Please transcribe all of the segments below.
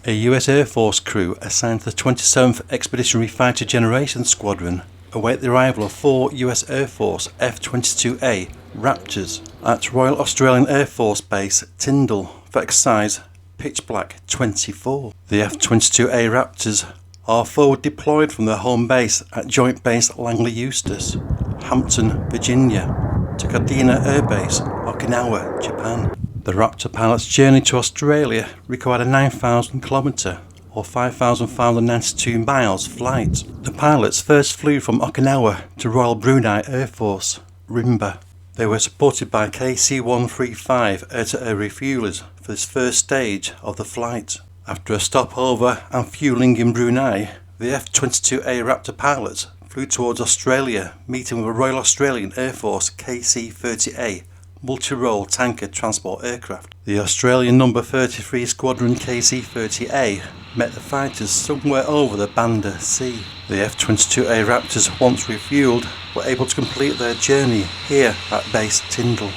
A US Air Force crew assigned to the 27th Expeditionary Fighter Generation Squadron await the arrival of 4 US Air Force F-22A Raptors at Royal Australian Air Force Base Tyndall for exercise Pitch Black 24. The F-22A Raptors are forward deployed from their home base at Joint Base Langley Eustis, Hampton, Virginia, to Kadena Air Base, Okinawa, Japan. The Raptor pilot's journey to Australia required a 9,000 kilometre or 5,592 miles flight. The pilots first flew from Okinawa to Royal Brunei Air Force, Rimba. They were supported by KC-135 air-to-air refuelers for this first stage of the flight. After a stopover and fuelling in Brunei, the F-22A Raptor pilots flew towards Australia, meeting with a Royal Australian Air Force KC-30A multi-role tanker transport aircraft. The Australian No. 33 Squadron KC-30A met the fighters somewhere over the Banda Sea. The F-22A Raptors, once refueled, were able to complete their journey here at Base Tyndall.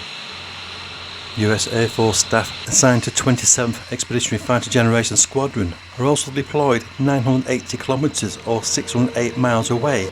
US Air Force staff assigned to 27th Expeditionary Fighter Generation Squadron are also deployed 980 kilometres or 608 miles away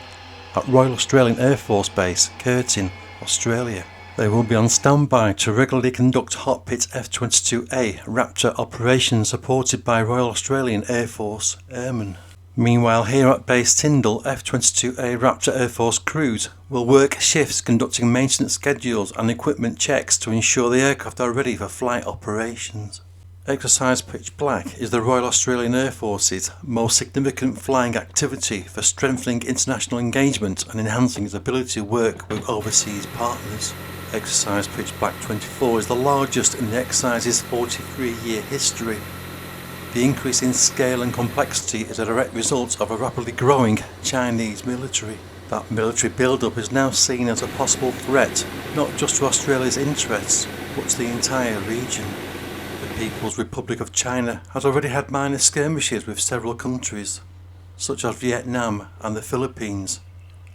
at Royal Australian Air Force Base, Curtin, Australia. They will be on standby to regularly conduct hot pit F-22A Raptor operations supported by Royal Australian Air Force Airmen. Meanwhile, here at Base Tyndall, F-22A Raptor Air Force crews will work shifts conducting maintenance schedules and equipment checks to ensure the aircraft are ready for flight operations. Exercise Pitch Black is the Royal Australian Air Force's most significant flying activity for strengthening international engagement and enhancing its ability to work with overseas partners. Exercise Pitch Black 24 is the largest in the exercise's 43-year history. The increase in scale and complexity is a direct result of a rapidly growing Chinese military. That military build-up is now seen as a possible threat, not just to Australia's interests, but to the entire region. The People's Republic of China has already had minor skirmishes with several countries, such as Vietnam and the Philippines,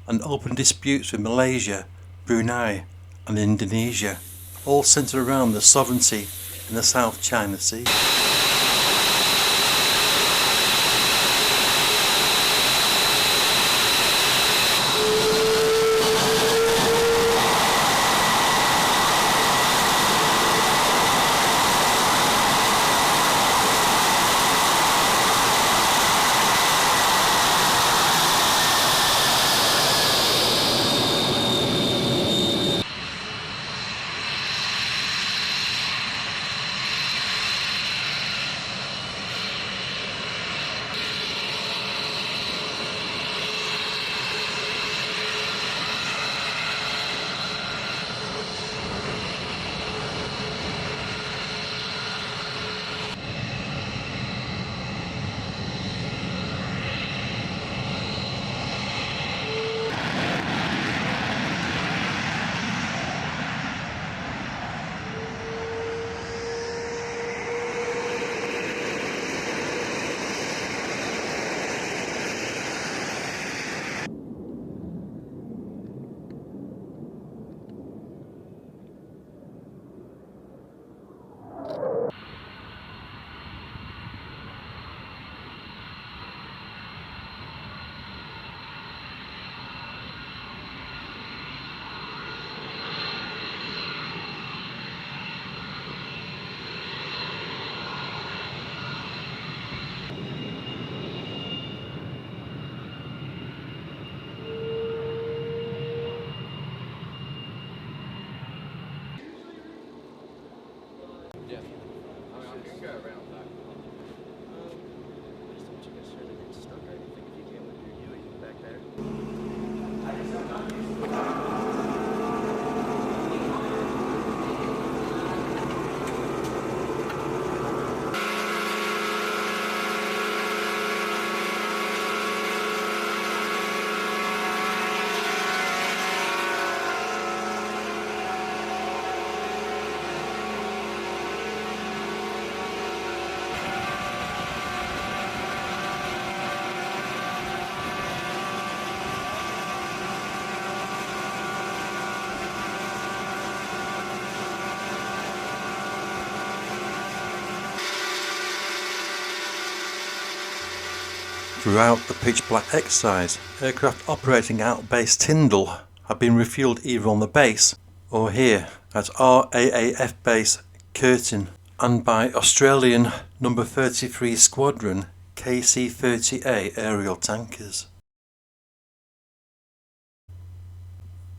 and open disputes with Malaysia, Brunei, and Indonesia, all centred around the sovereignty in the South China Sea. Throughout the pitch black exercise, aircraft operating out base Tyndall have been refuelled either on the base or here at RAAF base Curtin and by Australian No. 33 Squadron KC-30A aerial tankers.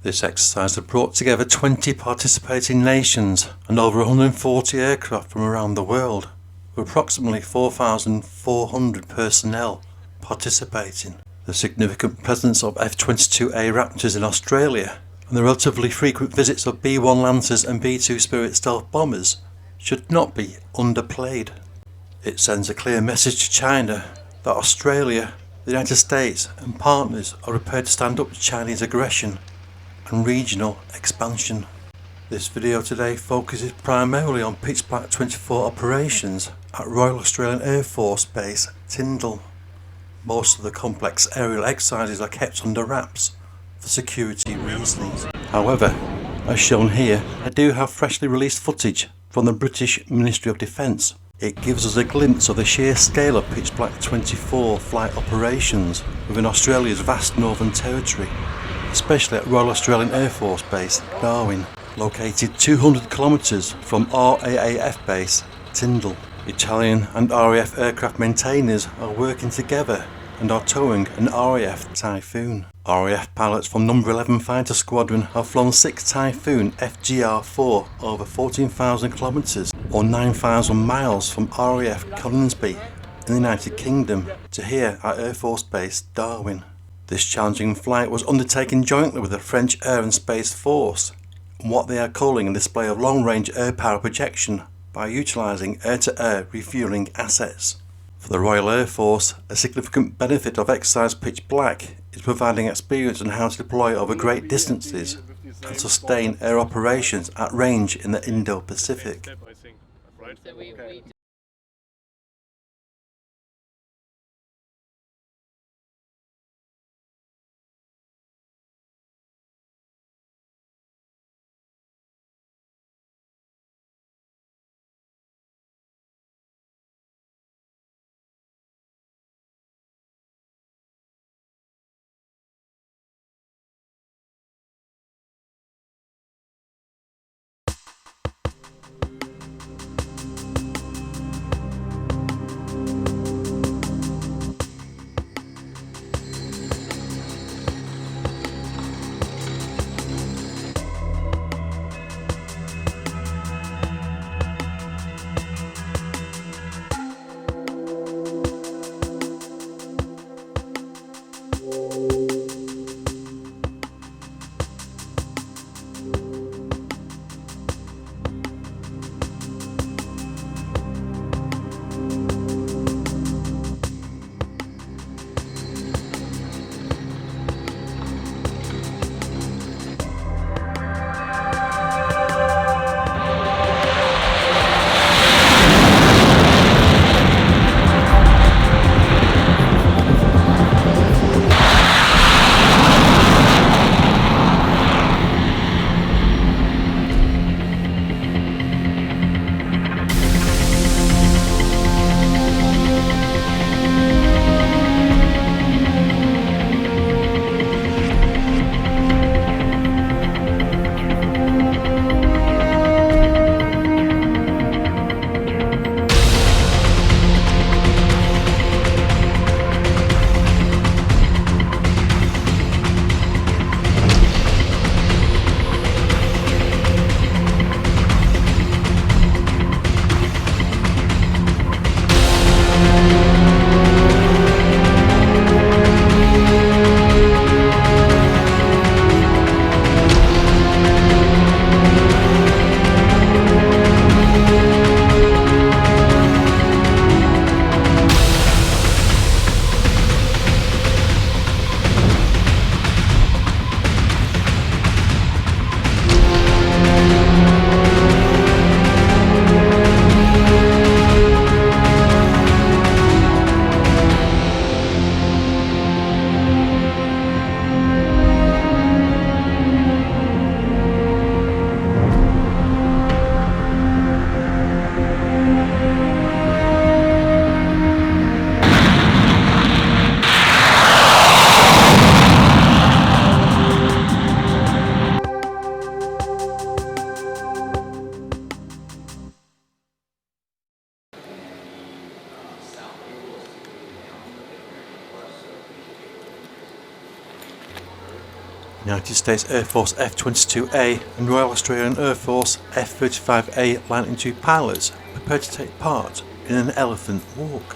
This exercise has brought together 20 participating nations and over 140 aircraft from around the world, with approximately 4,400 personnel participating. The significant presence of F-22A Raptors in Australia and the relatively frequent visits of B-1 Lancers and B-2 Spirit stealth bombers should not be underplayed. It sends a clear message to China that Australia, the United States and partners are prepared to stand up to Chinese aggression and regional expansion. This video today focuses primarily on pitch black 24 operations at Royal Australian Air Force Base Tyndall. Most of the complex aerial exercises are kept under wraps for security reasons. However, as shown here, I do have freshly released footage from the British Ministry of Defence. It gives us a glimpse of the sheer scale of pitch black 24 flight operations within Australia's vast Northern Territory, especially at Royal Australian Air Force Base Darwin, located 200 kilometres from RAAF base Tyndall. Italian and RAF aircraft maintainers are working together and are towing an RAF Typhoon. RAF pilots from No. 11 Fighter Squadron have flown 6 Typhoon FGR-4 over 14,000 kilometres or 9,000 miles from RAF Coningsby in the United Kingdom to here at Air Force Base Darwin. This challenging flight was undertaken jointly with the French Air and Space Force and what they are calling a display of long-range air power projection by utilising air-to-air refuelling assets. For the Royal Air Force, a significant benefit of exercise pitch black is providing experience on how to deploy over great distances and sustain air operations at range in the Indo-Pacific. United States Air Force F-22A and Royal Australian Air Force F-35A Lightning II pilots prepared to take part in an elephant walk.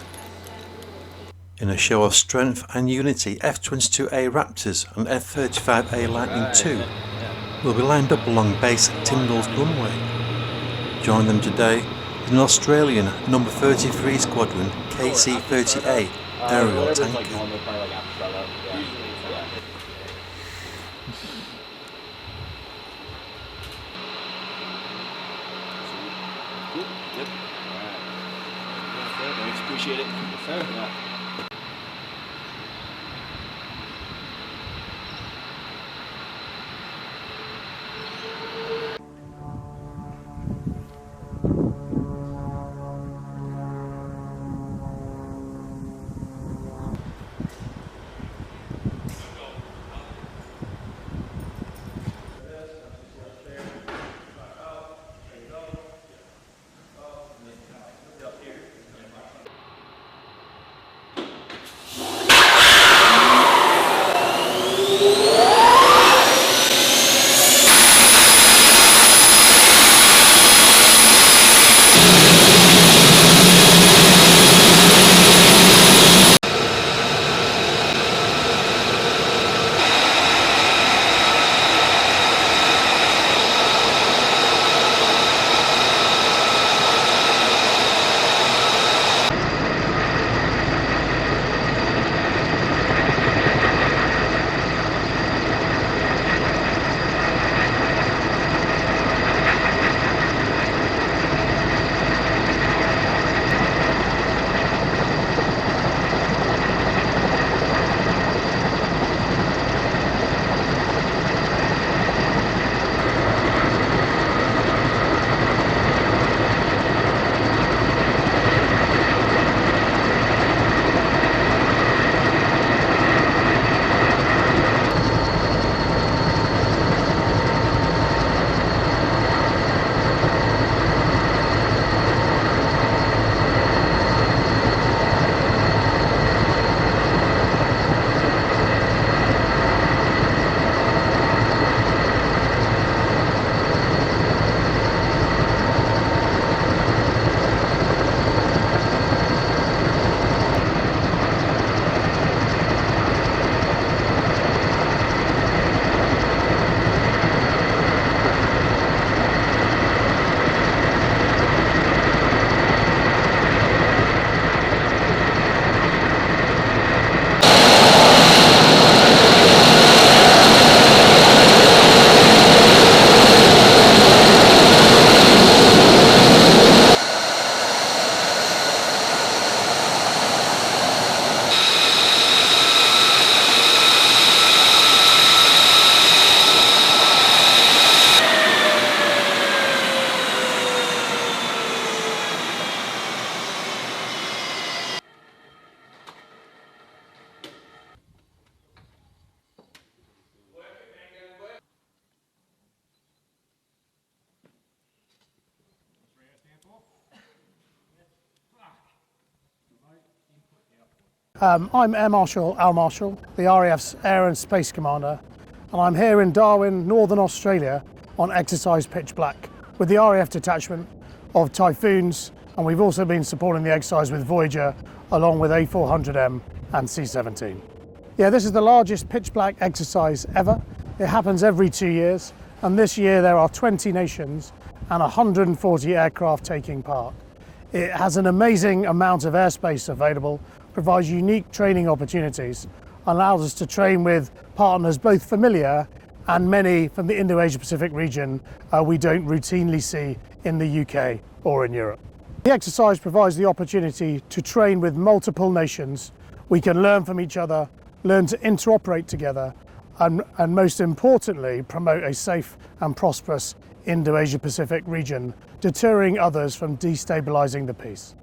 In a show of strength and unity, F-22A Raptors and F-35A Lightning II will be lined up along base Tyndall's runway. Joining them today is an Australian No. 33 Squadron KC-30A aerial tanker. Thanks, appreciate it. Yes, sir. Yeah. I'm Air Marshal Al Marshall, the RAF's Air and Space Commander, and I'm here in Darwin, Northern Australia on exercise Pitch Black with the RAF detachment of Typhoons, and we've also been supporting the exercise with Voyager along with A400M and C-17. Yeah, this is the largest Pitch Black exercise ever. It happens every 2 years, and this year there are 20 nations and 140 aircraft taking part. It has an amazing amount of airspace available, provides unique training opportunities, allows us to train with partners both familiar and many from the Indo-Asia Pacific region we don't routinely see in the UK or in Europe. The exercise provides the opportunity to train with multiple nations. We can learn from each other, learn to interoperate together, and most importantly, promote a safe and prosperous Indo-Asia Pacific region, deterring others from destabilizing the peace.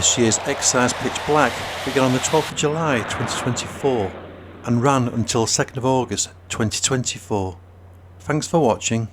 This year's exercise Pitch Black began on the 12th of July 2024 and ran until 2nd of August 2024. Thanks for watching.